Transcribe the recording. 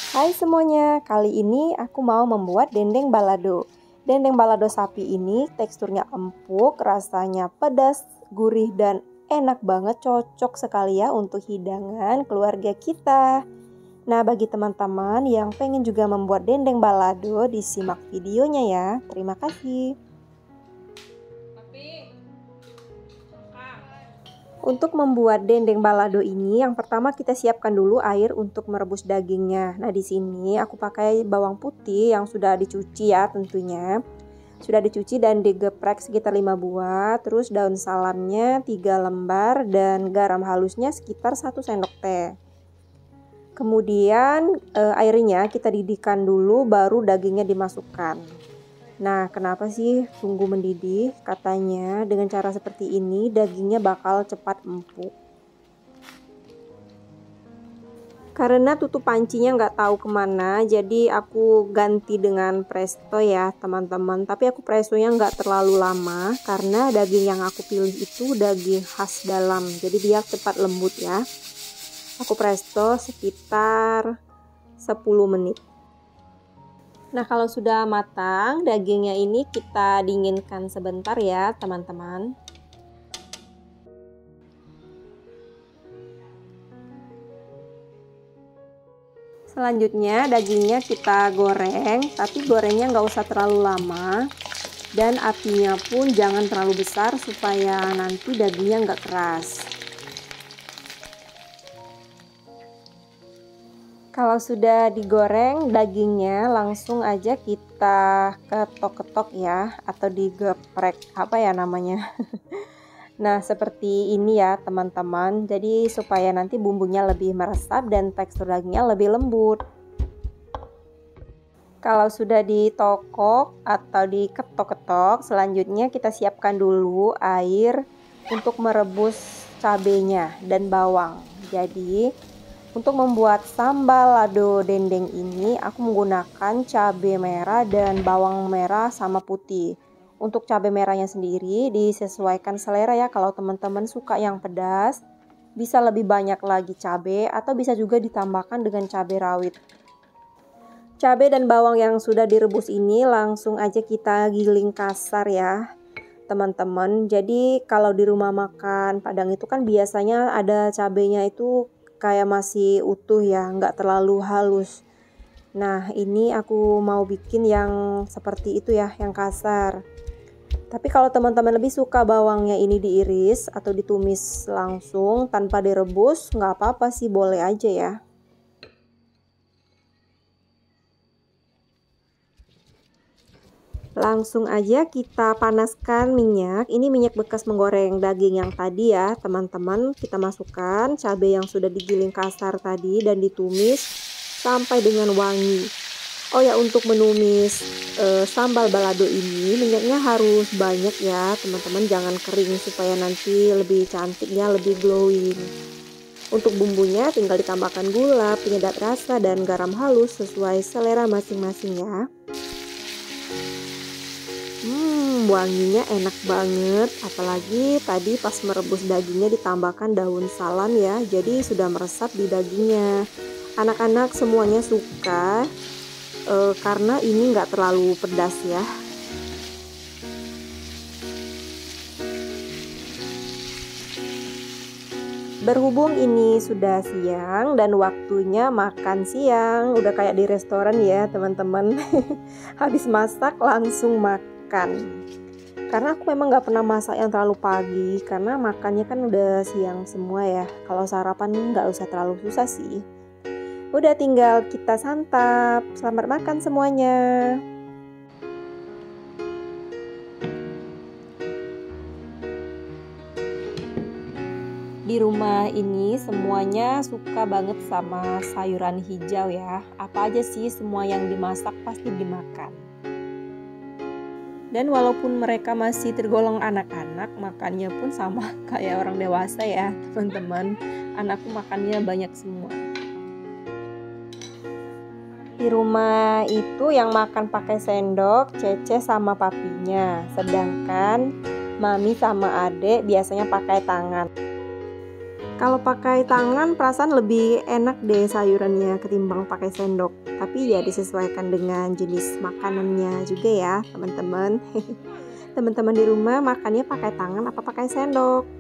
Hai semuanya, kali ini aku mau membuat dendeng balado. Dendeng balado sapi ini teksturnya empuk, rasanya pedas, gurih, dan enak banget, cocok sekali ya untuk hidangan keluarga kita. Nah, bagi teman-teman yang pengen juga membuat dendeng balado, disimak videonya ya. Terima kasih. Untuk membuat dendeng balado ini, yang pertama kita siapkan dulu air untuk merebus dagingnya. Nah, di sini aku pakai bawang putih yang sudah dicuci ya tentunya. Sudah dicuci dan digeprek sekitar 5 buah, terus daun salamnya 3 lembar dan garam halusnya sekitar 1 sendok teh. Kemudian airnya kita didihkan dulu baru dagingnya dimasukkan. Nah, kenapa sih tunggu mendidih? Katanya dengan cara seperti ini dagingnya bakal cepat empuk. Karena tutup pancinya nggak tahu kemana, jadi aku ganti dengan presto ya teman-teman. Tapi aku prestonya nggak terlalu lama, karena daging yang aku pilih itu daging khas dalam, jadi dia cepat lembut ya. Aku presto sekitar 10 menit. Nah, kalau sudah matang, dagingnya ini kita dinginkan sebentar ya, teman-teman. Selanjutnya, dagingnya kita goreng, tapi gorengnya nggak usah terlalu lama. Dan apinya pun jangan terlalu besar supaya nanti dagingnya nggak keras. Kalau sudah digoreng dagingnya, langsung aja kita ketok-ketok ya, atau digeprek, apa ya namanya. Nah, seperti ini ya teman-teman. Jadi supaya nanti bumbunya lebih meresap dan tekstur dagingnya lebih lembut. Kalau sudah ditokok atau diketok-ketok, selanjutnya kita siapkan dulu air untuk merebus cabenya dan bawang. Jadi untuk membuat sambal lado dendeng ini, aku menggunakan cabai merah dan bawang merah sama putih. Untuk cabai merahnya sendiri disesuaikan selera ya. Kalau teman-teman suka yang pedas, bisa lebih banyak lagi cabai atau bisa juga ditambahkan dengan cabai rawit. Cabai dan bawang yang sudah direbus ini langsung aja kita giling kasar ya teman-teman. Jadi kalau di rumah makan Padang itu kan biasanya ada cabainya itu kayak masih utuh ya, nggak terlalu halus. Nah, ini aku mau bikin yang seperti itu ya, yang kasar. Tapi kalau teman-teman lebih suka bawangnya ini diiris atau ditumis langsung tanpa direbus, nggak apa-apa sih, boleh aja ya. Langsung aja kita panaskan minyak. Ini minyak bekas menggoreng daging yang tadi ya teman-teman. Kita masukkan cabai yang sudah digiling kasar tadi dan ditumis sampai dengan wangi. Oh ya, untuk menumis sambal balado ini minyaknya harus banyak ya teman-teman. Jangan kering supaya nanti lebih cantiknya, lebih glowing. Untuk bumbunya tinggal ditambahkan gula, penyedap rasa, dan garam halus sesuai selera masing-masing ya. Wanginya enak banget, apalagi tadi pas merebus dagingnya ditambahkan daun salam ya, jadi sudah meresap di dagingnya. Anak-anak semuanya suka karena ini nggak terlalu pedas ya. Berhubung ini sudah siang dan waktunya makan siang, udah kayak di restoran ya teman-teman. Habis masak langsung makan. Karena aku memang nggak pernah masak yang terlalu pagi, karena makannya kan udah siang semua ya. Kalau sarapan nggak usah terlalu susah sih. Udah tinggal kita santap. Selamat makan semuanya. Di rumah ini semuanya suka banget sama sayuran hijau ya. Apa aja sih, semua yang dimasak pasti dimakan. Dan walaupun mereka masih tergolong anak-anak, makannya pun sama kayak orang dewasa ya teman-teman. Anakku makannya banyak semua. Di rumah itu yang makan pakai sendok Cece sama papinya, sedangkan Mami sama Adek biasanya pakai tangan. Kalau pakai tangan perasaan lebih enak deh sayurannya ketimbang pakai sendok. Tapi ya disesuaikan dengan jenis makanannya juga ya teman-teman. Teman-teman di rumah makannya pakai tangan apa pakai sendok?